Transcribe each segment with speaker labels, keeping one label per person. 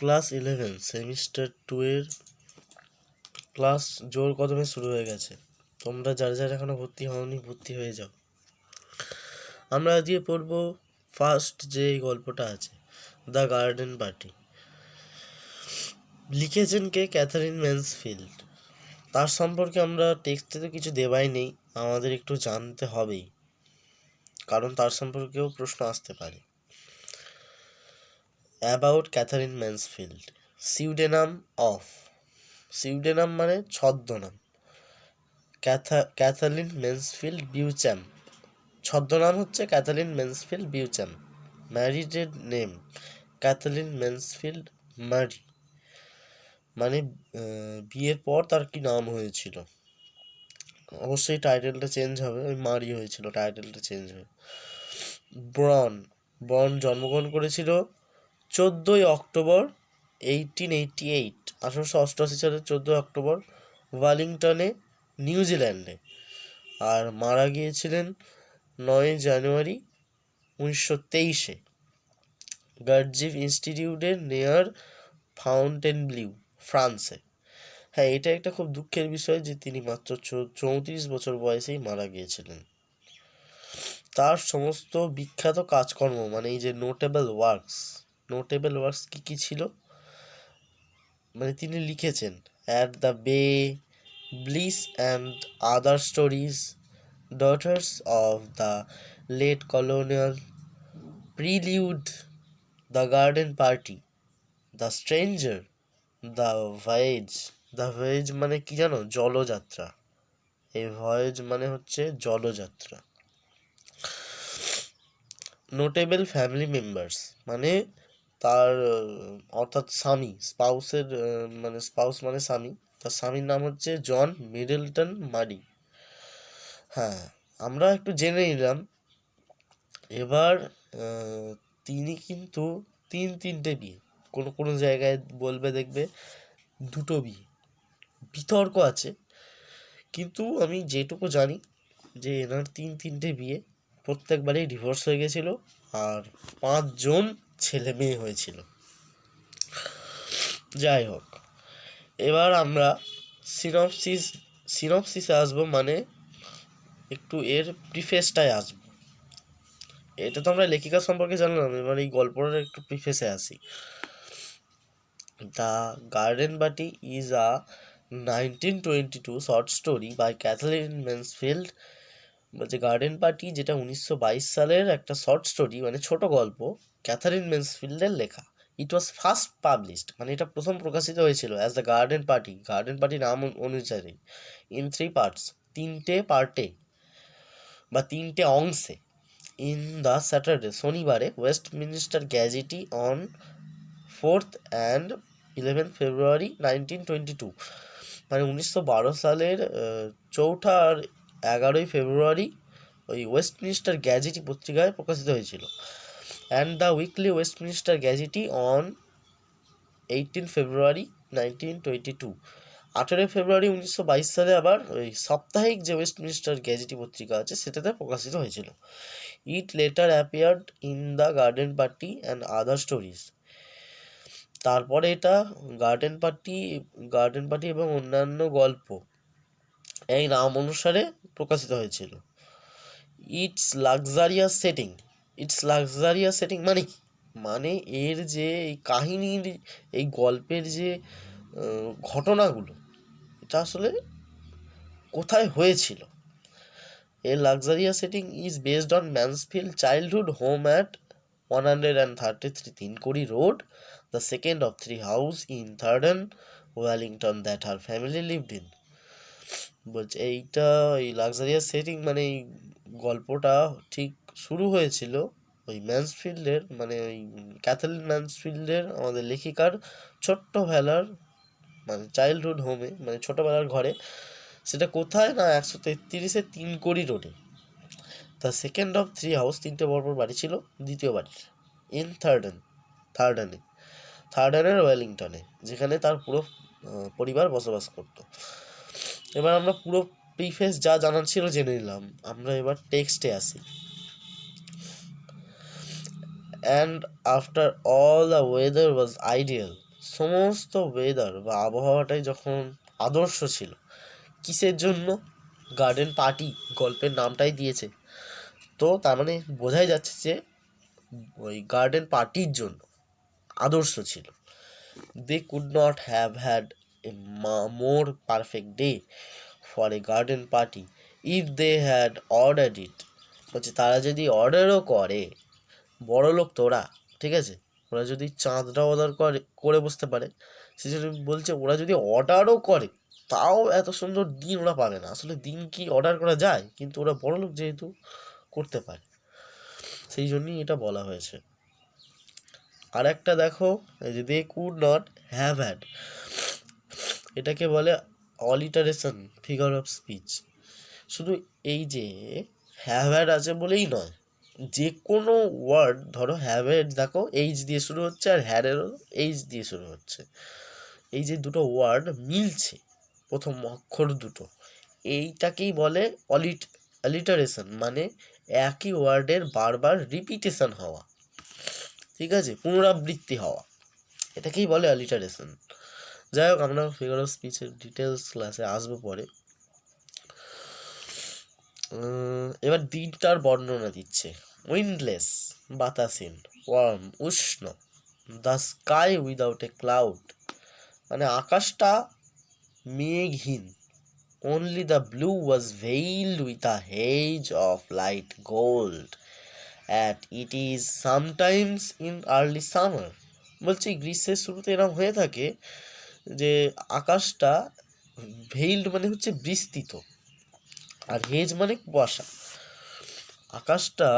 Speaker 1: Class 11 semester 2 এর class জোর কদমে শুরু হয়ে গেছে। তোমরা যারা যারা এখনো ভর্তি হওনি ভর্তি হয়ে যাও। আমরা আজকে পড়ব ফার্স্ট যে গল্পটা আছে, দ্য গার্ডেন পার্টি। লিখেছেন কে? Catherine Mansfield. তার সম্পর্কে আমরা টেক্সটে তো কিছু দেওয়াই নেই, আমাদের একটু জানতে হবেই, কারণ তার সম্পর্কেও প্রশ্ন আসতে পারে। অ্যাবাউট ক্যাথারিন ম্যানসফিল্ড, সিউডেনাম মানে ছদ্মনাম। ক্যাথারিন ম্যানসফিল্ড বিউচ্যাম্প, ছদ্মনাম হচ্ছে Katherine Mansfield Beauchamp. Married name Katherine Mansfield Murry, মানে বিয়ের পর তার কি নাম হয়েছিল। অবশ্যই টাইটেলটা চেঞ্জ হবে, ওই মারি হয়েছিল, টাইটেলটা চেঞ্জ হবে। ব্রন জন্মগ্রহণ করেছিল 14ই অক্টোবর 1888, 1888 সালের 14 অক্টোবর, ওয়েলিংটনে, নিউজিল্যান্ডে। আর মারা গিয়েছিলেন 9 জানুয়ারি 1923-এ গার্জিভ ইনস্টিটিউটের নেয়ার ফাউন্টেনব্লিউ, ফ্রান্সে। হ্যাঁ, এটা একটা খুব দুঃখের বিষয় যে তিনি মাত্র 34 বছর বয়সেই মারা গিয়েছিলেন। তার সমস্ত বিখ্যাত কাজকর্ম, মানে এই যে নোটেবল ওয়ার্কস কী কী ছিল, মানে তিনি লিখেছেন at the bay, bliss and other stories, daughters of the late colonial, prelude, the garden party, the stranger, the voyage মানে কি জানো? জলযাত্রা। এই ভয়েজ মানে হচ্ছে জলযাত্রা। নোটেবল ফ্যামিলি মেম্বার্স মানে তার অর্থাৎ স্পাউস মানে স্বামী, তার স্বামীর নাম হচ্ছে জন মিডলটন মারি। হ্যাঁ, আমরা একটু জেনে নিলাম। এবার তিনি কিন্তু তিনটে বিয়ে, কোনো জায়গায় বলবে দেখবে দুটো বিয়ে, বিতর্ক আছে, কিন্তু আমি যেটুকু জানি যে এনার তিনটে বিয়ে, প্রত্যেকবারেই ডিভোর্স হয়ে গেছিল, আর 5 জন ছেলে মেয়ে হয়েছিল। যাই হোক, এবার আমরা সিনপসিসে আসবো, মানে একটু এর প্রিফেসটায় আসবো। এটা তো আমরা লেখিকা সম্পর্কে জানলাম, এবার এই গল্পটার একটু প্রিফেসে আসি। The garden party is a 1922 short story by Katherine Mansfield. বলছে গার্ডেন পার্টি, যেটা 1922 সালের একটা শর্ট স্টোরি, মানে ছোট গল্প, ক্যাথারিন ম্যানসফিল্ডের লেখা। ইট ওয়াজ ফার্স্ট পাবলিশড, মানে এটা প্রথম প্রকাশিত হয়েছিল অ্যাজ দ্য গার্ডেন পার্টি নাম অনুসারে, ইন 3 পার্টস, 3টে পার্টে বা 3টে অংশে, ইন দ্য স্যাটারডে, শনিবারে, Westminster Gazette on 4th and 11th February 1922, মানে 1912 সালের 4 আর 11 ফেব্রুয়ারি ওই ওয়েস্টমিনিস্টার গ্যাজেটি পত্রিকায় প্রকাশিত হয়েছিল। And the weekly Westminster Gazette on 18 February 1922, 18 February 1922 সালে আবার ওই সাপ্তাহিক যে ওয়েস্টমিনিস্টার গ্যাজেটি পত্রিকা আছে সেটাতে প্রকাশিত হয়েছিল। It later appeared in the garden party and other stories. তারপরে এটা গার্ডেন পার্টি এবং অন্যান্য গল্প এই নাম অনুসারে প্রকাশিত হয়েছিল। ইটস লাক্সারিয়াস সেটিং মানে কি? মানে এর যে এই কাহিনীর, এই গল্পের যে ঘটনাগুলো, এটা আসলে কোথায় হয়েছিল। এর luxurious setting is based on Mansfield childhood home at 133 Tinkari road, the second of 3 house in Thurden, Wellington that her family lived in. বলছে এই লাক্সারিয়াস সেটিং মানে এই গল্পটা ঠিক শুরু হয়েছিল ওই ম্যানসফিল্ডের, মানে ওই ক্যাথারিন ম্যানসফিল্ডের, আমাদের লেখিকার ছোট্টবেলার মানে চাইল্ডহুড হোমে, মানে ছোটোবেলার ঘরে। সেটা কোথায় না 133 তিনকড়ি রোডে। দ্য সেকেন্ড অফ 3 হাউস, 3টে পরপর বাড়ি ছিল, দ্বিতীয় বাড়ির, ইন থার্ডেনের ওয়েলিংটনে, যেখানে তার পুরো পরিবার বসবাস করত। এবার আমরা পুরো প্রিফেস যা জানার ছিল জেনে নিলাম, আমরা এবার টেক্সটে আসি। And after all the weather was ideal, সমস্ত ওয়েদার বা আবহাওয়াটাই যখন আদর্শ ছিল, কিসের জন্য? গার্ডেন পার্টি গল্পের নামটাই দিয়েছে, তো তার মানে বোঝাই যাচ্ছে যে ওই গার্ডেন পার্টির জন্য আদর্শ ছিল। They could not have had a more perfect day for a garden party if they had ordered it. বলছে তারা যদি অর্ডারও করে, বড় লোক তোরা, ঠিক আছে, ওরা যদি চাঁদটা অর্ডার করে বসতে পারে, সেজন্য বলছে ওরা যদি অর্ডারও করে তাও এত সুন্দর দিন ওরা পাবে না। আসলে দিন কি অর্ডার করা যায়? কিন্তু ওরা বড় লোক যেহেতু করতে পারে, সেই জন্যই এটা বলা হয়েছে। আর একটা দেখো, এই যে they could not have had, এটাকে বলে অলিটারেশন ফিগার অফ স্পিচ। শুধু এই যে হ্যাভ হ্যাড আছে বলেই নয়, যে কোনো ওয়ার্ড ধরো, হ্যাভ হ্যাড দেখো এইচ দিয়ে শুরু হচ্ছে, আর হ্যাডেরও এইচ দিয়ে শুরু হচ্ছে। এই যে দুটো ওয়ার্ড মিলছে, প্রথম অক্ষর দুটো, এইটাকেই বলে অলিটারেশন, মানে একই ওয়ার্ডের বারবার রিপিটেশন হওয়া, ঠিক আছে, পুনরাবৃত্তি হওয়া, এটাকেই বলে অলিটারেশন। যাই হোক, আমরা ফিগার অফ স্পিচের ডিটেলস ক্লাসে আসবো পরে। এবার দিনটার বর্ণনা দিচ্ছে। উইন্ডলেস, বাতাসহীন, ওয়ার্ম, উষ্ণ, the sky without a cloud, মানে আকাশটা মেঘহীন, only the blue was veiled with a haze of light gold, and it is sometimes in early summer। বলছি গ্রীষ্মের শুরুতে এরকম হয়ে থাকে যে আকাশটা ভেইল্ড মানে হচ্ছে বিস্তৃত, আর হেজ মানে কুয়াশা, আকাশটা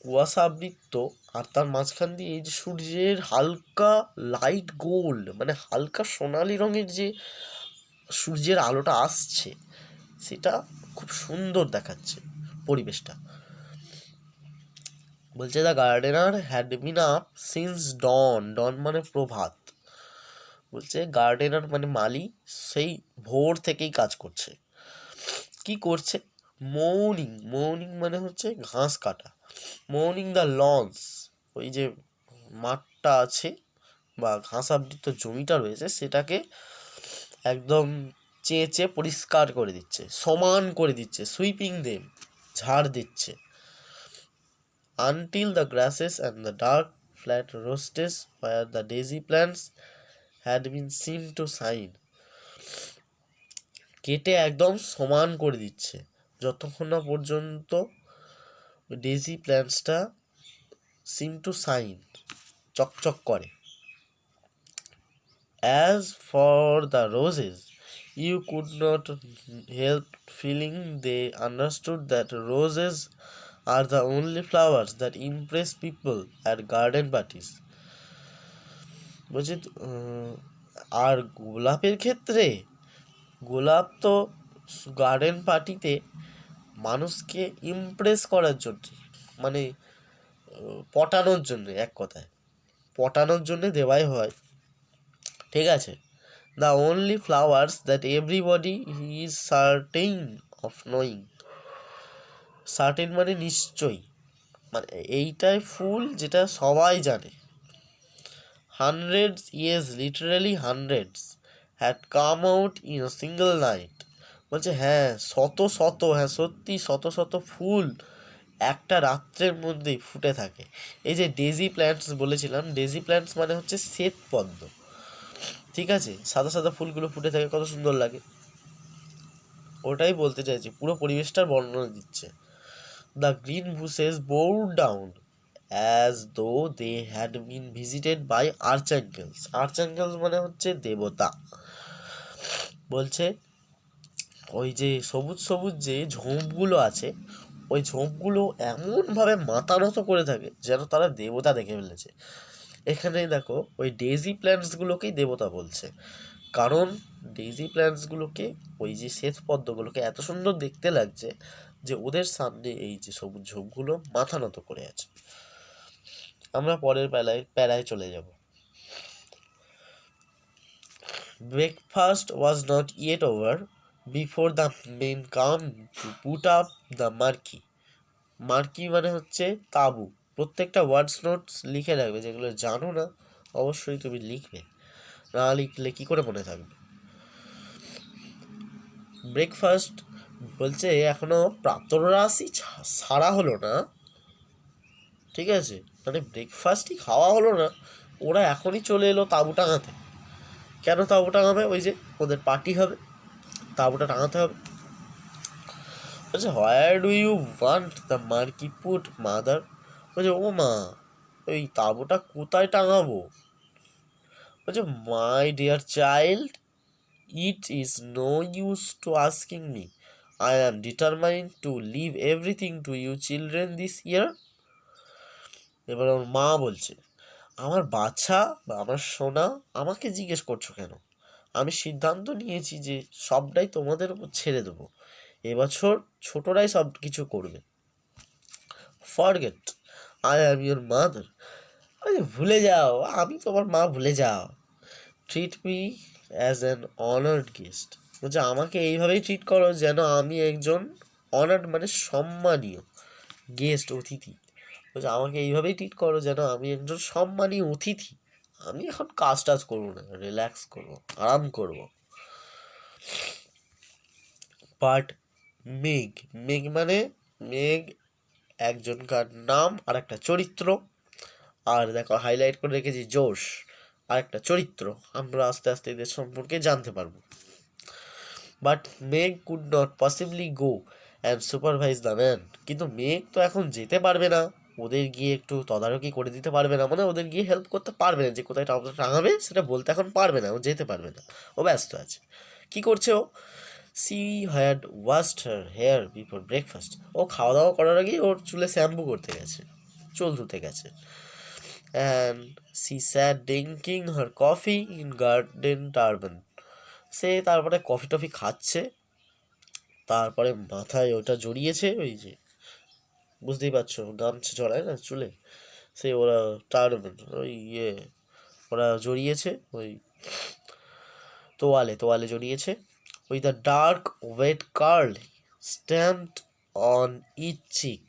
Speaker 1: কুয়াশা আবৃত, আর তার মাঝখান দিয়ে এই যে সূর্যের হালকা লাইট গোল্ড, মানে হালকা সোনালি রঙের যে সূর্যের আলোটা আসছে, সেটা খুব সুন্দর দেখাচ্ছে পরিবেশটা। বলছে the gardener had been up since dawn, dawn মানে প্রভাত। বলছে গার্ডেনার মানে মালি, সেই ভোর থেকেই কাজ করছে। কি করছে? মর্নিং, মর্নিং মানে হচ্ছে ঘাস কাটা, মর্নিং দ্য লন্স, ওই যে মাঠটা আছে বা ঘাস আবৃত জমিটা রয়েছে, সেটাকে একদম চেঁচে পরিষ্কার করে দিচ্ছে, সমান করে দিচ্ছে, সুইপিং দেম, ঝাড় দিচ্ছে। Until the grasses and the dark flat rosettes where the daisy plants had been seemed to shine, কেটে একদম সমান করে দিচ্ছে যতক্ষণ না পর্যন্ত ডেজি প্ল্যান্টসটা সিম টু সাইন, চকচক করে। As for the roses, you could not help feeling they understood that roses are the only flowers that impress people at garden parties. বলছি আর গোলাপের ক্ষেত্রে, গোলাপ তো গার্ডেন পার্টিতে মানুষকে ইমপ্রেস করার জন্য, মানে পটানোর জন্য, এক কথায় পটানোর জন্য দেওয়াই হয়, ঠিক আছে। The only flowers that everybody is certain of knowing, certain মানে নিশ্চয়ই, মানে এইটাই ফুল যেটা সবাই জানে। Hundreds, yes literally hundreds, had come out in a single night. বলছে হ্যাঁ, শত শত, হ্যাঁ সত্যি, শত শত ফুল একটা রাত্রের মধ্যেই ফুটে থাকে। এই যে ডেজি প্ল্যান্টস বলেছিলাম, ডেজি প্ল্যান্টস মানে হচ্ছে শ্বেতপদ্ম, ঠিক আছে, সাদা সাদা ফুলগুলো ফুটে থাকে, কত সুন্দর লাগে, ওটাই বলতে চাইছি, পুরো পরিবেশটার বর্ণনা দিচ্ছে। The green bushes bowed down as though they had been visited by archangels, archangels মানে হচ্ছে দেবতা। বলছে ওই যে সবুজ সবুজ যে ঝোপগুলো আছে, ওই ঝোপগুলো এমনভাবে মাথা নত করে থাকে যেন তারা দেবতা দেখে ফেলেছে। এখানে দেখো ওই ডেজি প্ল্যান্টসগুলোকেই দেবতা বলছে, কারণ ডেজি প্ল্যান্টসগুলোকে, ওই যে শ্বেতপদ্মগুলোকে এত সুন্দর দেখতে লাগছে যে ওদের সামনে এই যে সবুজ ঝোপগুলো মাথা নত করে আছে। আমরা পরের প্যারায় চলে যাব। Breakfast was not yet over before the men come to put up the marquee, marquee মানে হচ্ছে তাঁবু। প্রত্যেকটা ওয়ার্ডস নোটস লিখে রাখবে, যেগুলো জানো না অবশ্যই তুমি লিখবে। না লিখলে কি করে মনে থাকবে? ব্রেকফাস্ট বলছে এখনো প্রাতরাশই সারা হলো না, ঠিক আছে, মানে ব্রেকফাস্টই খাওয়া হলো না, ওরা এখনই চলে এলো তাঁবু টাঙাতে। কেন তাঁবু টাঙাবে? ওই যে ওদের পার্টি হবে, তাঁবুটা টাঙাতে হবে। বলছে where do you want the marquee put mother? বলছে ও মা, ওই তাঁবুটা কোথায় টাঙাবো? বলছে my dear child, it is no use to asking me, I am determined to leave everything to you children this year. এবার ওর মা বলছে, আমার বাচ্চা বা আমার সোনা, আমাকে জিজ্ঞেস করছো কেন? আমি সিদ্ধান্ত নিয়েছি যে সবটাই তোমাদের উপর ছেড়ে দেবো, এবছর ছোটরাই সব কিছু করবে। Forget I am your mother, আরে ভুলে যাও, আমি তোমার মা, ভুলে যাও। Treat me as an honoured guest, বলছে আমাকে এইভাবেই ট্রিট করো যেন আমি একজন অনার্ড মানে সম্মানীয় গেস্ট, অতিথি। বলছে আমাকে এইভাবেই ট্রিট করো যেন আমি একজন সম্মানীয় অতিথি। আমি এখন কাজ টাজ করবো না, রিল্যাক্স করবো, আরাম করবো। বাট মেঘ, মেঘ মানে মেঘ একজনকার নাম আর একটা চরিত্র। আর দেখো হাইলাইট করে রেখেছি জোশ আর একটা চরিত্র, আমরা আস্তে আস্তে এদের সম্পর্কে জানতে পারবো। বাট মেঘ could not possibly go and supervise the man, কিন্তু মেঘ তো এখন যেতে পারবে না, ওদের গিয়ে একটু তদারকি করে দিতে পারবে না, মানে ওদের গিয়ে হেল্প করতে পারবে না, যে কোথায় টাঙাবে সেটা বলতে এখন পারবে না, ও যেতে পারবে না, ও ব্যস্ত আছে। কি করছে ও? She had washed her hair before breakfast, ও খাওয়া দাওয়া করার আগেই ওর চুলে শ্যাম্পু করতে গেছে, চুল ধুতে গেছে। And she sat drinking her coffee in garden turban, সে তারপরে কফি টফি খাচ্ছে, তারপরে মাথায় ওটা জড়িয়েছে, ওই যে বুঝতেই পারছো গামছা জড়ায় না চুলে, সে ওরা টার্বান, ওই ওরা জড়িয়েছে ওই তোয়ালে, তোয়ালে জড়িয়েছে। With a dark wet curl stamped on each cheek,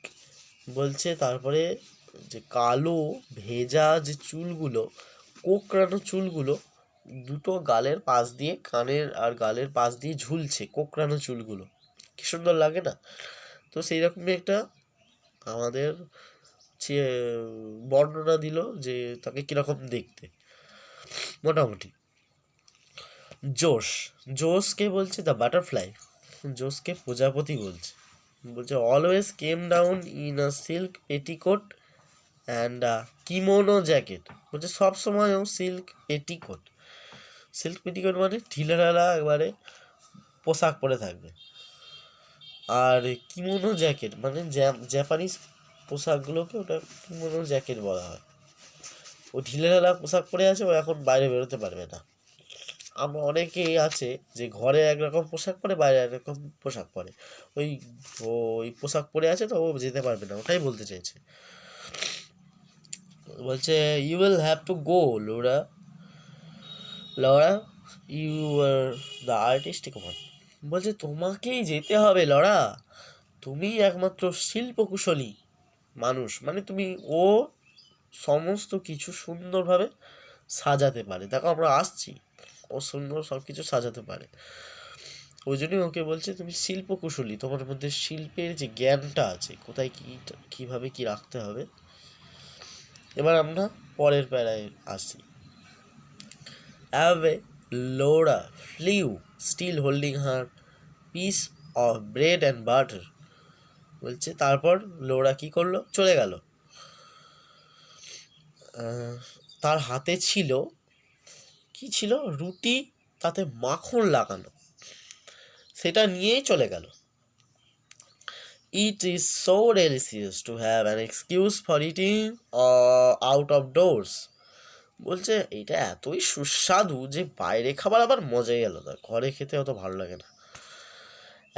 Speaker 1: বলছে তারপরে যে কালো ভেজা যে চুলগুলো, কোঁকড়ানো চুলগুলো দুটো গালের পাশ দিয়ে, কানের আর গালের পাশ দিয়ে ঝুলছে কোঁকড়ানো চুলগুলো, কি সুন্দর লাগে না? তো সেই রকমই একটা আমাদের বর্ণনা দিল যে তাকে কিরকম দেখতে মোটামুটি। জোশ, জোশকে বলছে দ্য বাটারফ্লাই, জোশকে প্রজাপতি বলছে। বলছে always came down in a silk petticoat and kimono jacket, বলছে সবসময়ও সিল্ক পেটিকোট, সিল্ক পেটিকোট মানে ঢিলেঢালা একবারে পোশাক পরে থাকবে, আর কিমোনো জ্যাকেট মানে জাপানিজ পোশাকগুলোকে ওটা কিমোনো জ্যাকেট বলা হয়। ও ঢিলেঢালা পোশাক পরে আছে, ও এখন বাইরে বেরোতে পারবে না। আমরা অনেকেই আছে যে ঘরে একরকম পোশাক পরে, বাইরে একরকম পোশাক পরে, ওই ওই পোশাক পরে আছে তো ও যেতে পারবে না, ওটাই বলতে চাইছে। বলছে you will have to go Laura, Laura you are the artistic one, বলছে তোমাকেই যেতে হবে লরা, তুমি একমাত্র শিল্পকুশলী মানুষ, মানে তুমি, ও সমস্ত কিছু সুন্দরভাবে সাজাতে পারে, দেখো আমরা আসছি, ও সুন্দর সব কিছু সাজাতে পারে, ওই জন্যই ওকে বলছে তুমি শিল্পকুশলী, তোমার মধ্যে শিল্পের যে জ্ঞানটা আছে, কোথায় কী কীভাবে কী রাখতে হবে। এবার আমরা পরের প্যারায় আসি। Away Laura flew still holding her piece of bread and butter, বলছে তারপর লোরা কী করলো, চলে গেল, তার হাতে ছিল, কি ছিল, রুটি, তাতে মাখন লাগানো, সেটা নিয়েই চলে গেল। It is so delicious to have an excuse for eating out of doors, বলছে এটা এতই সুস্বাদু যে বাইরে খাবার আবার মজাই আলাদা, ঘরে খেতে অত ভালো লাগে না।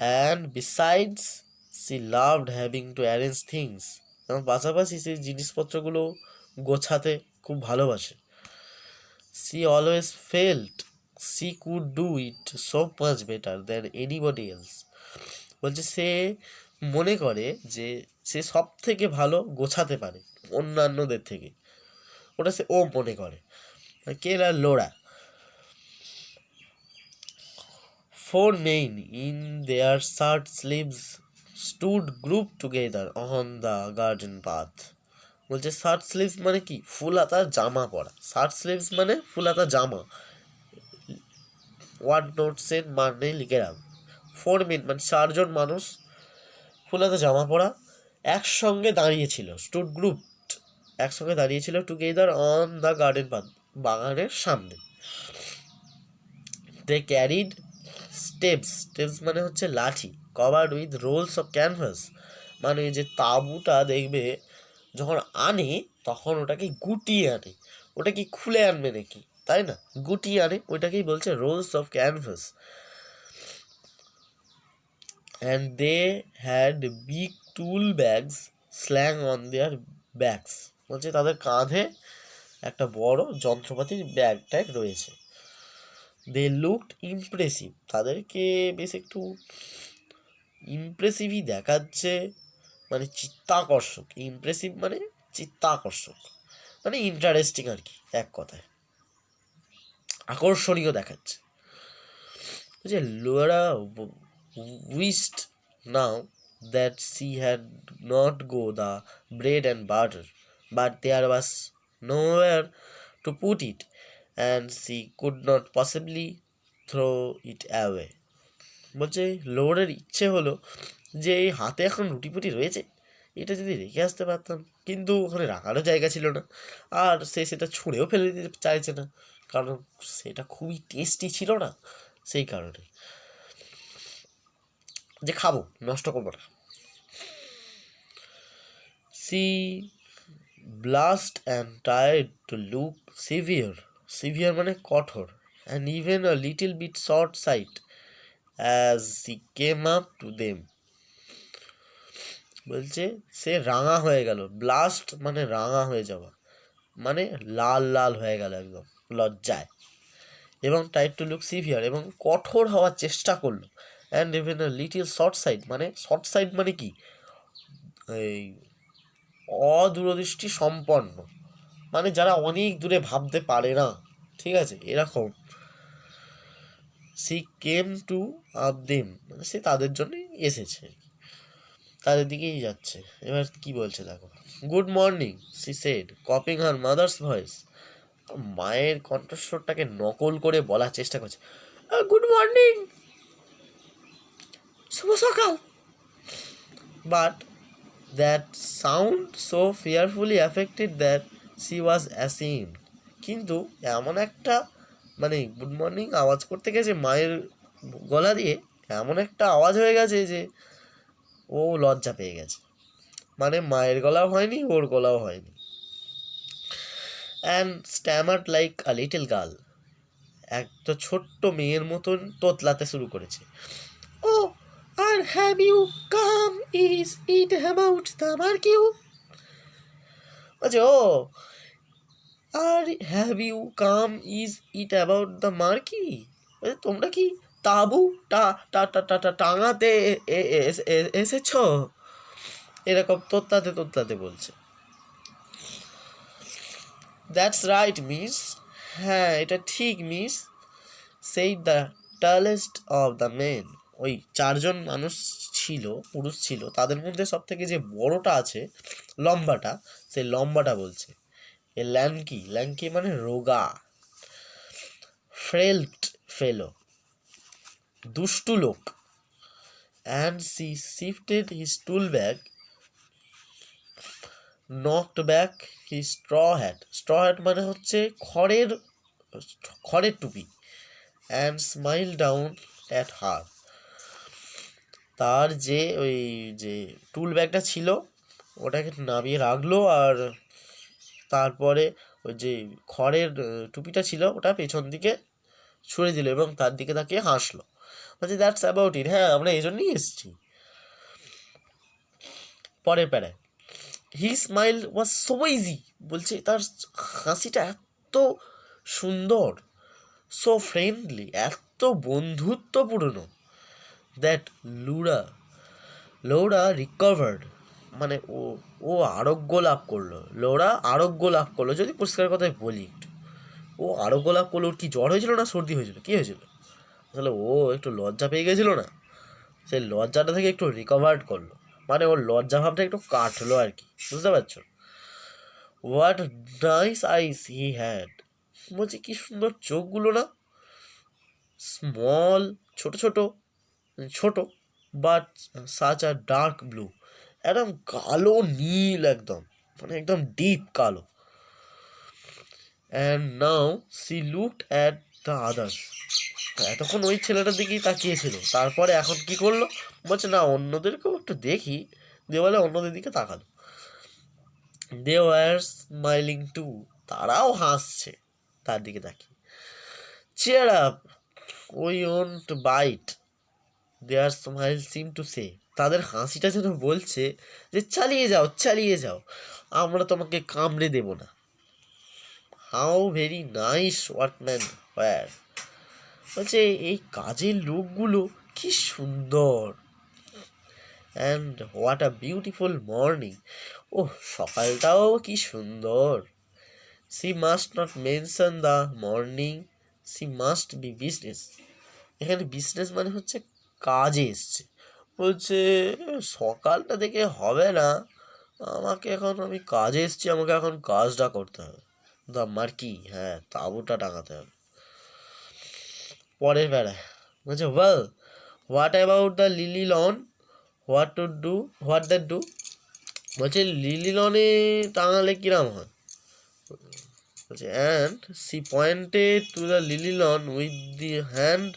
Speaker 1: And besides she loved having to arrange things, এবং পাশাপাশি সেই জিনিসপত্রগুলো গোছাতে খুব ভালোবাসে। She always felt she could do it so much better than anybody else, বলছে সে মনে করে যে সে সব থেকে ভালো গোছাতে পারে অন্যান্যদের থেকে, ওটা ও মনে করে। কে না, LORA. Four men in their shirt sleeves stood grouped together on the garden path. বলছে শার্ট স্লিভস মানে কি, ফুল হাতা জামা পরা। শার্ট স্লিভস মানে ফুল হাতা জামা। ওয়ার্ড নোটসের মানে লিখে রাখ। ফোর মেন মানে চারজন মানুষ ফুল হাতা জামা পরা একসঙ্গে দাঁড়িয়েছিল, স্টুড গ্রুপ একসঙ্গে দাঁড়িয়েছিল together on the garden path, বাগানের সামনে। দে ক্যারিড স্টেপস, স্টেপস মানে হচ্ছে লাঠি, covered with rolls of canvas, মানে যে তাঁবুটা দেখবে যখন আনে তখন ওটাকে গুটিয়ে আনে, ওটা কি খুলে আনবে নাকি, তাই না, গুটিয়ে আনে, ওইটাকেই বলছে rolls of canvas. And they had big tool bags slung on their bags, বলছে তাদের কাঁধে একটা বড় যন্ত্রপাতির ব্যাগ ট্যাগ রয়েছে। দে লুকড ইমপ্রেসিভ, তাদেরকে বেশ একটু ইমপ্রেসিভই দেখাচ্ছে, মানে চিত্তাকর্ষক। ইমপ্রেসিভ মানে চিত্তাকর্ষক, মানে ইন্টারেস্টিং আর কি, এক কথায় আকর্ষণীয় দেখাচ্ছে। যে Laura wished now that she had not go the bread and butter, but there was nowhere to put it and she could not possibly throw it away. বলছে লোরের ইচ্ছে হলো যে এই হাতে এখন রুটি পুটি রয়েছে, এটা যদি রেখে আসতে পারতাম, কিন্তু ওখানে রাখারও জায়গা ছিল না, আর সে সেটা ছুঁড়েও ফেলে দিতে চাইছে না, কারণ সেটা খুবই টেস্টি ছিল না, সেই কারণে যে খাবো, নষ্ট করবো না। She blushed and tried to look severe, severe মানে কঠোর, and even a little bit short sight as she came up to them. বলছে সে রাঙা হয়ে গেল, ব্লাস্ট মানে রাঙা হয়ে যাওয়া, মানে লাল লাল হয়ে গেল একদম লজ্জায়, এবং ট্রাইড টু লুক সিভিয়ার, এবং কঠোর হওয়ার চেষ্টা করলো। And even a little short side, মানে শর্ট সাইড মানে কি, এই অদূরদৃষ্টি সম্পন্ন, মানে যারা অনেক দূরে ভাবতে পারে না, ঠিক আছে, এরকম। She came to up them, মানে সে তাদের জন্যই এসেছে, তাদের দিকেই যাচ্ছে। এবার কি বলছে দেখো। Good morning she said, copying her mother's voice, মায়ের কণ্ঠস্বরটাকে নকল করে বলার চেষ্টা করছে, গুড মর্নিং, শুভ সকাল। But that sound so fearfully affected that she was ashamed, কিন্তু এমন একটা, মানে গুড মর্নিং আওয়াজ করতে গেছে মায়ের গলা দিয়ে, এমন একটা আওয়াজ হয়ে গেছে যে ও লজ্জা পেয়ে গেছে, মানে মায়ের গলাও হয়নি, ওর গলাও হয়নি। And stammered like a little girl, একটা ছোট্ট মেয়ের মতন তোতলাতে শুরু করেছে। Oh er have you come is it about the marquee, বলছে oh er have you come is it about the marquee, বলছে তোমরা কি তাঁবু টাঙাতে এসেছ, এরকম তোতলাতে তোতলাতে বলছে। দ্যাটস রাইট মিস, হ্যাঁ এটা ঠিক মিস, সেই দ্য টালেস্ট অফ দ্য মেন, ওই চারজন মানুষ ছিল, পুরুষ ছিল, তাদের মধ্যে সব থেকে যে বড়টা আছে, লম্বাটা, সেই লম্বাটা বলছে। এ ল্যাঙ্কি, ল্যাঙ্কি মানে রোগা, ফ্রেল্ট ফেলো, দুষ্টু লোক। And she shifted his tool bag, knocked back his straw hat, straw hat মানে হচ্ছে খড়ের খড়ের টুপি, and smile down at her, তার যে ওই যে টুল ব্যাগটা ছিল ওটাকে নামিয়ে রাখলো, আর তারপরে ওই যে খড়ের টুপিটা ছিল ওটা পেছন দিকে ছুঁড়ে দিল এবং তার দিকে তাকিয়ে হাসলো। বলছে দ্যাটস অ্যাবাউট ইট, হ্যাঁ আমরা এই জন্যই এসেছি। পরের প্যারায়, he smile was so easy, বলছে তার হাসিটা এত সুন্দর, সো ফ্রেন্ডলি, এত বন্ধুত্বপূর্ণ, দ্যাট লৌরা রিকভার্ড, মানে ও আরোগ্য লাভ করলো, লৌরা আরোগ্য লাভ করলো, যদি পরিষ্কার কথায় বলি একটু, ও আরোগ্য লাভ করলো। ওর কি জ্বর হয়েছিল না সর্দি হয়েছিল, কী হয়েছিল? আসলে ও একটু লজ্জা পেয়ে গেছিল না, সেই লজ্জাটা থেকে একটু রিকভার করলো, মানে ওর লজ্জা ভাবটা একটু কাটলো আর কি, বুঝতে পারছো? What nice eyes he had, বলছি কি সুন্দর চোখগুলো না, স্মল, ছোট ছোট, ছোট, but such a dark blue, একদম কালো নীল, একদম মানে একদম ডিপ কালো। And now she looked at the others, এতক্ষণ ওই ছেলেটার দিকেই তাকিয়েছিল, তারপরে এখন কি করলো, বলছে না অন্যদেরকেও একটু দেখি, দিয়ে বলে অন্যদের দিকে তাকালো। দে ওয়ার স্মাইলিং টু, তারাও হাসছে তার দিকে তাকিয়ে। Cheer up, we won't bite, their smile seem to say, তাদের হাসিটা যেন বলছে যে চালিয়ে যাও চালিয়ে যাও, আমরা তোমাকে কামড়ে দেব না। How very nice workmen were, বলছে এই কাজের লোকগুলো কি সুন্দর। And what a beautiful morning, ও সকালটাও কি সুন্দর। She must not mention the morning, she must be business, এখানে বিজনেস মানে হচ্ছে কাজে এসছে, বলছে সকালটা দেখে হবে না, আমাকে এখন, আমি কাজে এসছি, আমাকে এখন কাজটা করতে হবে, দ্য মার্কি, হ্যাঁ তাঁবুটা টাঙাতে হবে। পরের বেলায় বলছে well what about the lily lawn, what that do, বলছে লিলি লনে টাঙালে কিরাম হয়, বলছে and she pointed to the lily lawn with the hand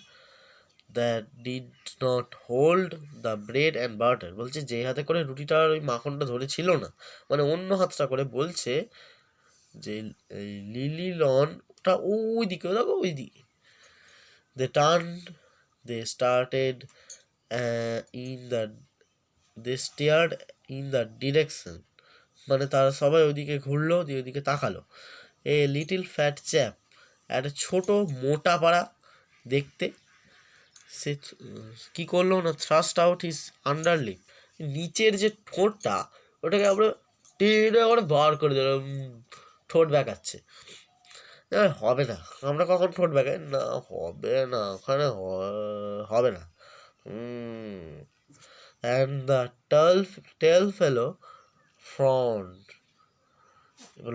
Speaker 1: that did not hold the bread and butter, বলছে যে হাতে করে রুটিটার ওই মাখনটা ধরেছিল না, মানে অন্য হাতটা করে, বলছে যে এই লিলি লনটা ওই দিকে, দেখো ওই দিকে। They turned, they started in the, they stared in the direction, মানে তারা সবাই ওইদিকে ঘুরলো, দিয়ে ওইদিকে তাকালো। এ লিটিল ফ্যাট চ্যাপ, একটা ছোট মোটা পাড়া দেখতে, সে কি করলো না, থ্রাস্ট আউট হিজ আন্ডারলিপ, নিচের যে ঠোঁটটা ওটাকে আমরা টেনে করে বার করে দিলাম, ঠোঁট ব্যাকাচ্ছে। হবে না, আমরা কখন ঠোঁট ব্যাকাই না, হবে না ওখানে, হবে না। And the tall fellow frowned,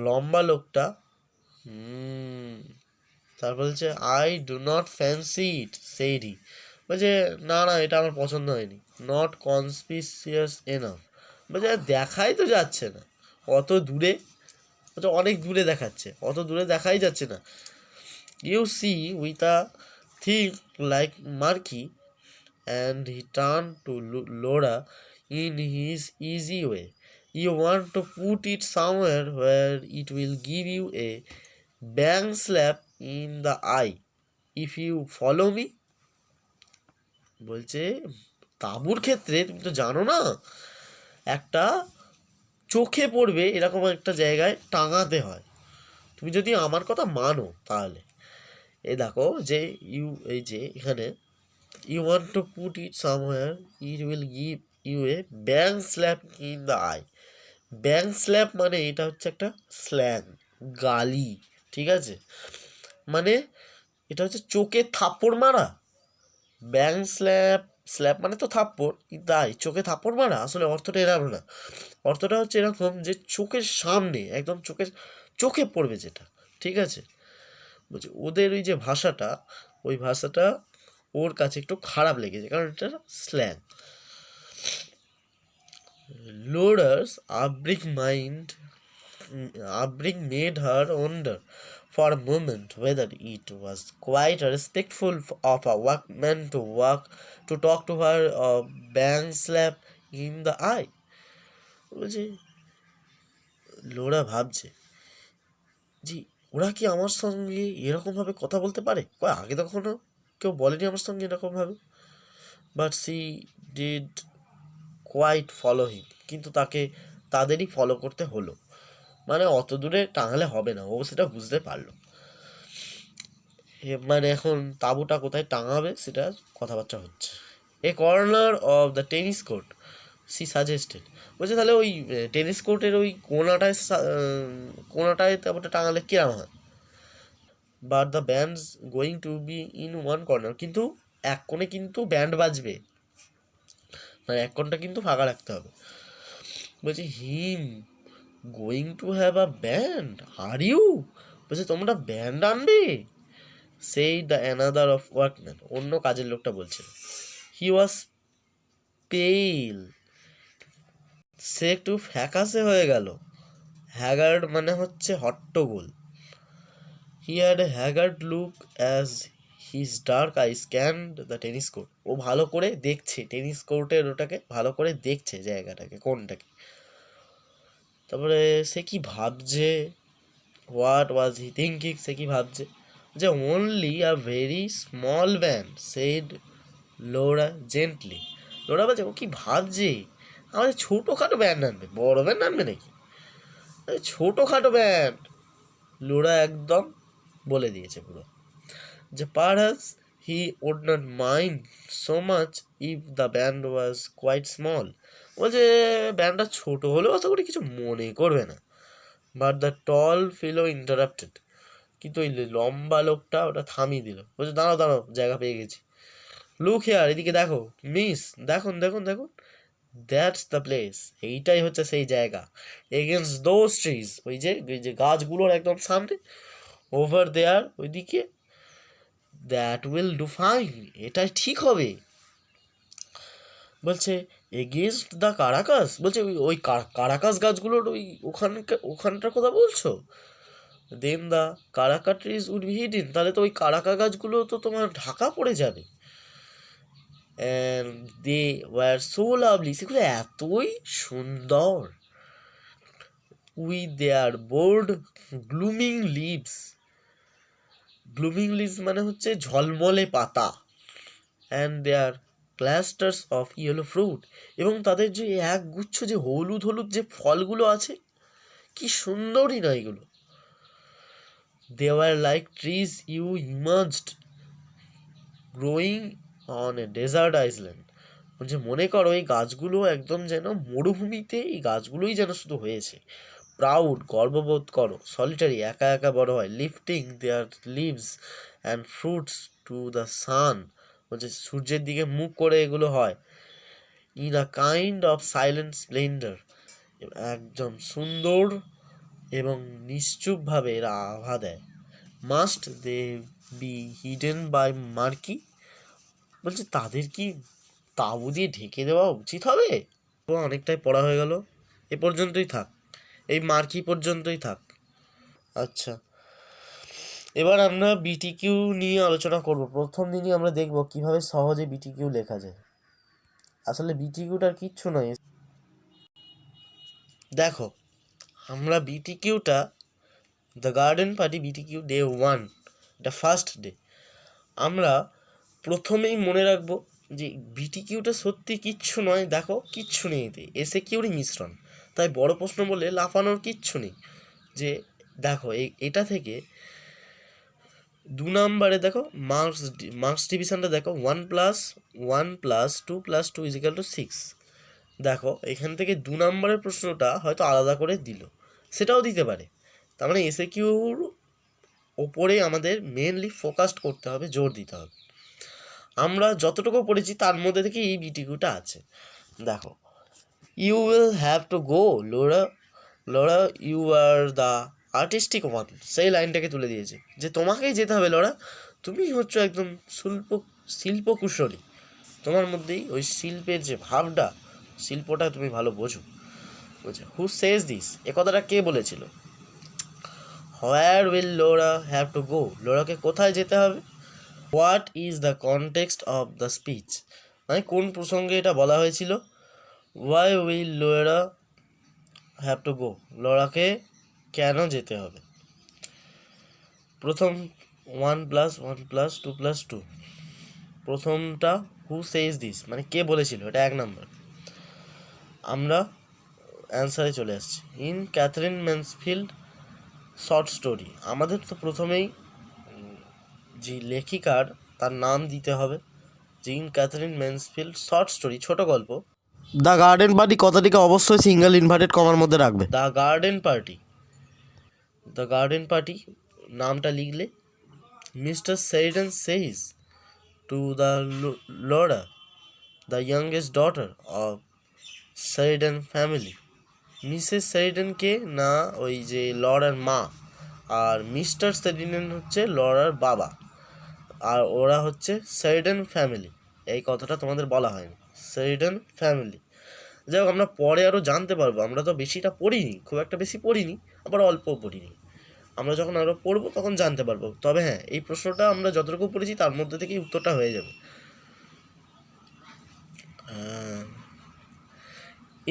Speaker 1: লম্বা লোকটা, তারপর বলছে I do not fancy it said he, বলছে না না এটা আমার পছন্দ হয়নি, নট কনসপিসিয়াস এনাফ, বলছে দেখাই তো যাচ্ছে না অত দূরে, বলছে অনেক দূরে দেখাচ্ছে, অত দূরে দেখাই যাচ্ছে না। You see with a thing like marquee, and he turned to Laura in his easy way. You want to put it somewhere where it will give you a bang slap in the eye if you follow me. বলছে তাঁবুর ক্ষেত্রে তুমি তো জানো না, একটা চোখে পড়বে এরকম একটা জায়গায় টাঙাতে হয়, তুমি যদি আমার কথা মানো তাহলে। এই দেখো যে এই যে এখানে you want to put it somewhere it will give you a bang slap in the eye, bang slap মানে এটা হচ্ছে একটা স্ল্যাং, গালি, ঠিক আছে, মানে এটা হচ্ছে চোখে থাপ্পড় মারা, ব্যাং স্ল্যাপ, স্ল্যাপ মানে তো থাপ্পড়, তাই চোখে থাপ্পড় মারা আসলে অর্থটা এরকম না, অর্থটা হচ্ছে এরকম যে চোখের সামনে একদম চোখে পড়বে যেটা, ঠিক আছে। বলছে ওদের ওই যে ভাষাটা, ওই ভাষাটা ওর কাছে একটু খারাপ লেগেছে, কারণ এটা slang. Laura's upbringing made her wonder for a moment whether it was quite respectful of a workman to talk to her or bang slap in the eye. বলছে লোরা ভাবছে জি ওরা কি আমার সঙ্গে এরকমভাবে কথা বলতে পারে, কয় আগে তো কখনো কেউ বলেনি আমার সঙ্গে এরকমভাবে। But she did quite follow him, কিন্তু তাদেরই ফলো করতে হলো, মানে অত দূরে টাঙালে হবে না, ও সেটা বুঝতে পারলো। মানে এখন তাঁবুটা কোথায় টাঙাবে সেটা কথাবার্তা হচ্ছে। A corner of the tennis court she suggested, বলছে তাহলে ওই টেনিস কোর্টের ওই কোনাটায় তাঁবুটা টাঙালে কিরম হয়। But the bands going to be in one corner, কিন্তু এক কোণে কিন্তু ব্যান্ড বাজবে, মানে এক কোণটা কিন্তু ফাঁকা রাখতে হবে। বলছি him going to have a band, are you, বলছে তোমরা ব্যান্ড আনবে, সেই দ্য অ্যানাদার অফ ওয়ার্কম্যান, অন্য কাজের লোকটা বলছে। হি ওয়াজ পেল, সে একটু ফ্যাকাসে হয়ে গেল। হ্যাগার্ড মানে হচ্ছে হট্টগোল। He had a haggard look as his dark eye scanned the tennis court, ও ভালো করে দেখছে টেনিস কোর্টের, ওটাকে ভালো করে দেখছে জায়গাটাকে, কোনটাকে। তারপরে সে কি ভাবছে, হোয়াট ওয়াজ হি থিঙ্কিং, সে কি ভাবছে, যে only a very small band said Laura gently. Laura বলছে ও কি ভাবছে, আমাদের ছোটোখাটো ব্যান্ড আনবে, বড় ব্যান্ড আনবে নাকি, ছোটোখাটো ব্যান্ড। লোরা একদম বলে দিয়েছে পুরো, যে perhaps he would not mind so much if the band was quite small, বলছে ব্যান্ডটা ছোটো হলেও অত করে কিছু মনে করবে না। But the tall fellow interrupted, কিন্তু ওই লম্বা লোকটা ওটা থামিয়ে দিল, বলছে দাঁড়াও দাঁড়াও, জায়গা পেয়ে গেছি, লুক হেয়ার, এদিকে দেখো মিস, দেখুন দেখুন দেখুন, দ্যাটস দ্য প্লেস, এইটাই হচ্ছে সেই জায়গা, এগেনস্ট দোজ ট্রিজ, ওই যে গাছগুলোর একদম সামনে, ওভার দেয়ার ওইদিকে, দ্যাট উইল ডু ফাইন, এটাই ঠিক হবে। বলছে এগেনস্ট দ্য কারাকাস, বলছে ওই কারাকাস গাছগুলোর ওই ওখানটার কথা বলছো, then the karaka trees would be hidden, তাহলে তো ওই কারাকা গাছগুলো তো তোমার ঢাকা পড়ে যাবে। And they were so lovely, সেগুলো এতই সুন্দর, with their broad gleaming leaves, gleaming leaves মানে হচ্ছে ঝলমলে পাতা, and their clusters of yellow fruit, এবং তাদের যে এক গুচ্ছ যে হলুদ হলুদ যে ফলগুলো আছে, কি সুন্দরই না এগুলো। They were like trees you imagined growing on a desert island, বলছে মনে করো এই গাছগুলো একদম যেন মরুভূমিতে, এই গাছগুলোই যেন শুধু হয়েছে। প্রাউড, গর্ববোধ করো, সলিটারি, একা একা বড় হয়, lifting their leaves and fruits to the sun, বলছে সূর্যের দিকে মুখ করে এগুলো হয়। In a kind of silent splendour, একদম সুন্দর এবং নিশ্চুপভাবে এরা আভা দেয়। Must they be hidden by marquee, বলছে তাদের কি তাঁবু দিয়ে ঢেকে দেওয়া উচিত হবে। তো অনেকটাই পড়া হয়ে গেল, এ পর্যন্তই থাক, এই মার্কি পর্যন্তই থাক। আচ্ছা, এবার আমরা বিটিকিউ নিয়ে আলোচনা করব। প্রথম দিনই আমরা দেখব কিভাবে সহজে বিটিকিউ লেখা যায়। আসলে বিটিকিউটার কিচ্ছু নয়, দেখো আমরা বিটিকিউটা, দ্য গার্ডেন পার্টি বিটিকিউ Day-1, এটা ফার্স্ট ডে, আমরা প্রথমেই মনে রাখবো যে বিটিকিউটা সত্যি কিচ্ছু নয়, দেখো কিচ্ছু নেই এতে, এসে কিউরই মিশ্রণ, তাই বড় প্রশ্ন বলে লাফানোর কিচ্ছু নেই। যে দেখো এটা থেকে 2 নম্বরে দেখো মার্কস ডিভিশনটা দেখো, 1+1+2+2 = 6, দেখো এখান থেকে 2 নম্বরের প্রশ্নটা হয়তো আলাদা করে দিল, সেটাও দিতে পারে। তার মানে এসে কিউর ওপরে আমাদের মেনলি ফোকাসড করতে হবে, জোর দিতে হবে। আমরা যতটুকু পড়েছি তার মধ্যে থেকে এই বিটিকিউটা আছে। দেখো you will have to go Laura, Laura you are the artistic one, সেই লাইনটাকে তুলে দিয়েছে যে তোমাকেই যেতে হবে লোরা, তুমি হচ্ছে একদম শিল্পকুশলী, তোমার মধ্যেই ওই শিল্পের যে ভাবটা, শিল্পটা তুমি ভালো বোঝো। বলছে হু সেজ দিস, এ কথাটা কে বলেছিল। Where will Laura have to go, লোরাকে কোথায় যেতে হবে। What is the context of the speech, মানে কোন প্রসঙ্গে এটা বলা হয়েছিল। Why will Laura have to go, লোরাকে কেন যেতে হবে। প্রথম 1+1+2+2, প্রথমটা হু সেজ দিস, মানে কে বলেছিল, এটা 1 নম্বর। আমরা অ্যান্সারে চলে আসছি। In Katherine Mansfield short story, আমাদের তো প্রথমেই যে লেখিকার তার নাম দিতে হবে, যে in Katherine Mansfield short story, ছোট গল্প। দ্য গার্ডেন পার্টি কথাটিকে অবশ্যই সিঙ্গেল ইনভার্টেড কমার মধ্যে রাখবে। The garden party, the garden party নামটা লিখলে, mister Sheridan says to the Laura, the youngest daughter of Sheridan family. Mrs শেরিডেনকে না ওই যে লরার মা, আর মিস্টার শেরিডেন হচ্ছে লরার বাবা, আর ওরা হচ্ছে শেরিডেন ফ্যামিলি। এই কথাটা তোমাদের বলা হয়নি, শেরিডেন ফ্যামিলি। যাই হোক, আমরা পরে আরও জানতে পারবো, আমরা তো বেশিটা পড়িনি, খুব একটা বেশি পড়িনি, আবার অল্প পড়িনি। আমরা যখন আরও পড়বো তখন জানতে পারবো। তবে হ্যাঁ, এই প্রশ্নটা আমরা যতটুকু পড়েছি তার মধ্যে থেকেই উত্তরটা হয়ে যাবে।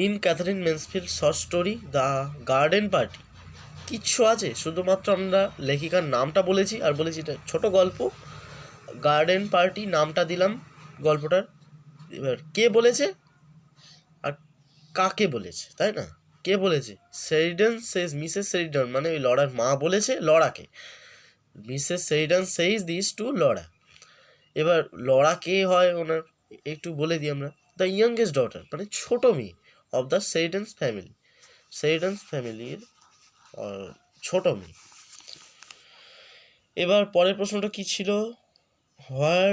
Speaker 1: In Katherine Mansfield short story the garden party কিচ্ছু আছে, শুধুমাত্র আমরা লেখিকার নামটা বলেছি আর বলেছি এটা ছোটো গল্প। গার্ডেন পার্টি নামটা দিলাম গল্পটার। এবার কে বলেছে আর কাকে বলেছে, তাই না? কে বলেছে? শেরিডান সেজ, মিসেস শেরিডান মানে ওই লরার মা বলেছে লরাকে। Mrs Sheridan says this to Laura. এবার লরা কে হয় ওনার একটু বলে দিই আমরা। দ্য ইয়াংগেস্ট ডটার মানে ছোটো মেয়ে of the Sheridans family, Sheridans ফ্যামিলির ছোটো মেয়ে। এবার পরের প্রশ্নটা কি ছিল? Where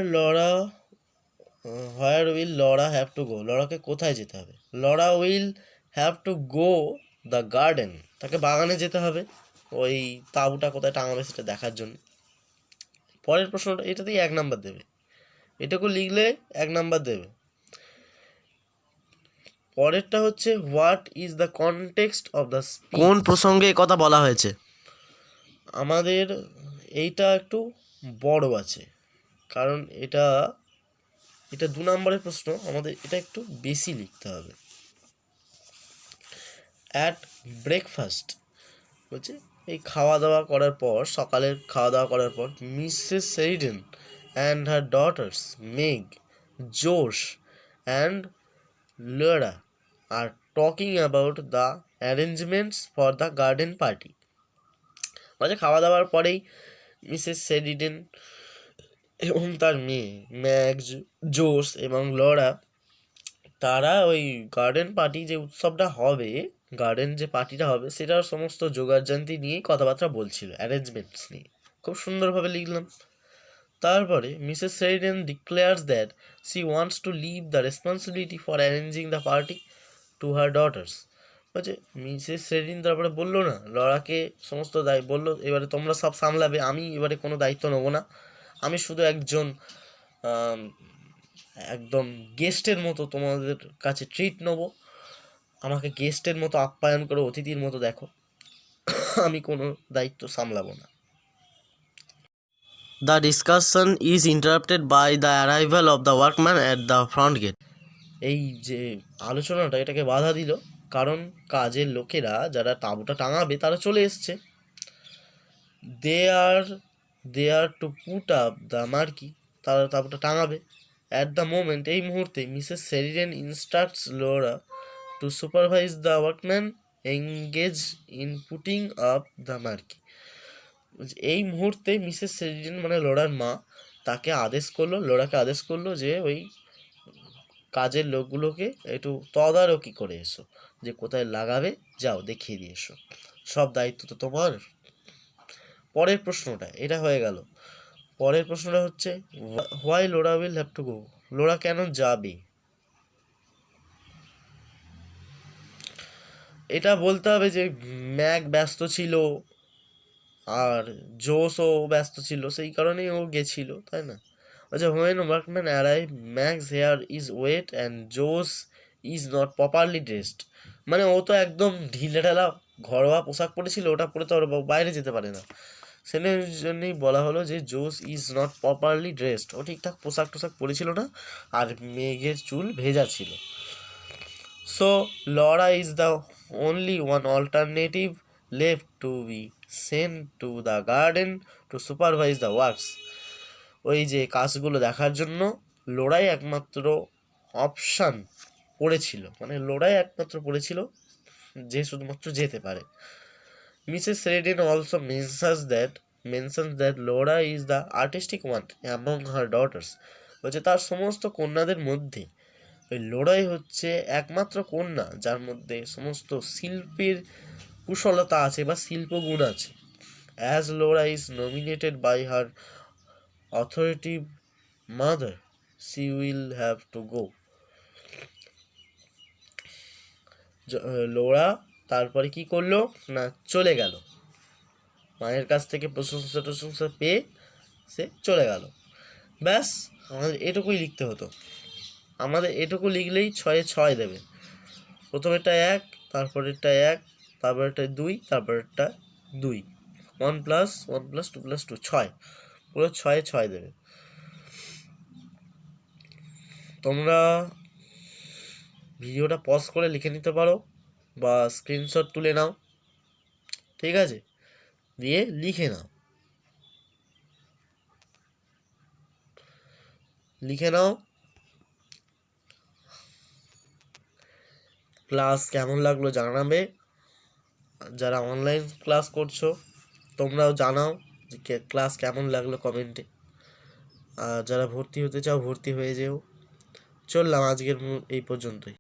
Speaker 1: will Laura have to go, লরাকে কোথায় যেতে হবে? Laura will have to go the garden, তাকে বাগানে যেতে হবে ওই তাঁবুটা কোথায় টাঙাবে সেটা দেখার জন্য। পরের প্রশ্নটা এটাতেই 1 নাম্বার দেবে, এটাকে লিখলে 1 নাম্বার দেবে। পরেরটা হচ্ছে what is the context of the speech, কোন প্রসঙ্গে কথা বলা হয়েছে? আমাদের এইটা একটু বড় আছে, কারণ এটা 2 নম্বরের প্রশ্ন, আমাদের এটা একটু বেশি লিখতে হবে। অ্যাট ব্রেকফাস্ট বলছে এই খাওয়া দাওয়া করার পর, সকালের খাওয়া দাওয়া করার পর, Mrs Sheridan and her daughters Meg, Jose and Laura are talking about the arrangements for the garden party. মানে খাওয়া দাওয়ার পরেই মিসেস শেরিডেন এবং তার মেয়ে ম্যাগ, জোশ এবং লরা, তারা ওই গার্ডেন পার্টি যে উৎসবটা হবে, গার্ডেন যে পার্টিটা হবে সেটার সমস্ত জোগাড়যন্ত্রী নিয়েই কথাবার্তা বলছিল, অ্যারেঞ্জমেন্টস নিয়ে। খুব সুন্দরভাবে লিখলাম। তারপরে Mrs Sheridan declares that she wants to leave the responsibility for arranging the party to her daughters. বলছে মিসেস শেরিডেন তারপরে বললো না লরাকে সমস্ত দায়িত্ব, বললো এবারে তোমরা সব সামলাবে, আমি এবারে কোনো দায়িত্ব নেবো না, আমি শুধু একদম গেস্টের মতো তোমাদের কাছে ট্রিট নেবো, আমাকে গেস্টের মতো আপ্যায়ন করো, অতিথির মতো দেখো, আমি কোনো দায়িত্ব সামলাবো না। The discussion is interrupted by the arrival of the workman at the front gate. এই যে আলোচনাটা এটাকে বাধা দিল, কারণ কাজের লোকেরা যারা তাঁবুটা টাঙাবে তারা চলে এসছে। They are to put up the marquee, তারা তাঁবুটা টাঙাবে। অ্যাট দ্য মোমেন্ট, এই মুহূর্তে, Mrs Sheridan instructs Laura to supervise the workmen engage in putting up the marquee. এই মুহূর্তে মিসেস শেরিডেন মানে লোরার মা তাকে লোরাকে আদেশ করলো যে ওই কাজের লোকগুলোকে একটু তদারকি করে এসো, যে কোথায় লাগাবে, যাও দেখিয়ে দিয়ে এসো, সব দায়িত্ব তো তোমার। পরের প্রশ্নটা এটা হয়ে গেল। পরের প্রশ্নটা হচ্ছে why LORA will have to go, LORA কেন যাবে? এটা বলতে হবে যে ম্যাগ ব্যস্ত ছিল আর জোসও ব্যস্ত ছিল, সেই কারণেই ও গেছিল, তাই না? আচ্ছা, when workmen arrive Meg's hair is wet and Jose is not properly dressed, মানে ও তো একদম ঢিলে ঢালা ঘরোয়া পোশাক পরেছিল, ওটা পরে তো ওর বাইরে যেতে পারে না, সেই জন্যই বলা হলো যে জোস ইজ নট প্রপারলি ড্রেসড, ও ঠিকঠাক পোশাক টোশাক পরেছিল না, আর মেঘের চুল ভেজা ছিল। So Laura is the only one alternative left to be sent to the garden to supervise the works. ওই যে কাজগুলো দেখার জন্য লোরাই একমাত্র অপশান পড়েছিল যে শুধুমাত্র যেতে পারে। Mrs শেরিডেন also mentions that Laura is the artistic one among her daughters. বলছে তার সমস্ত কন্যাদের মধ্যে ওই লোরাই হচ্ছে একমাত্র কন্যা যার মধ্যে সমস্ত শিল্পের কুশলতা আছে বা শিল্পগুণ আছে। As Laura is nominated by her authoritative mother, she will have to go. Laura তারপরে কি করলো না চলে গেল, মায়ের কাছ থেকে প্রশংসা টশংসা পেয়ে সে চলে গেল। ব্যাস, আমাদের এটুকুই লিখতে হতো। আমাদের এটুকু লিখলেই 6-এ 6 দেবে। প্রথমেরটা 1, তারপরেরটা 1, তারপরেরটা 2, তারপরেরটা 2, 1 + 1 + 2 + 2 6, পুরো 6-এ 6 দেবে। তোমরা ভিডিওটা পজ করে লিখে নিতে পারো বা স্ক্রিনশট তুলে নাও, ঠিক আছে, দিয়ে লিখে নাও। ক্লাস কেমন লাগলো জানাবে। যারা অনলাইন ক্লাস করছো তোমরাও জানাও যে ক্লাস কেমন লাগলো কমেন্টে। আর যারা ভর্তি হতে চাও ভর্তি হয়ে যেও। চললাম, আজকের এই পর্যন্তই।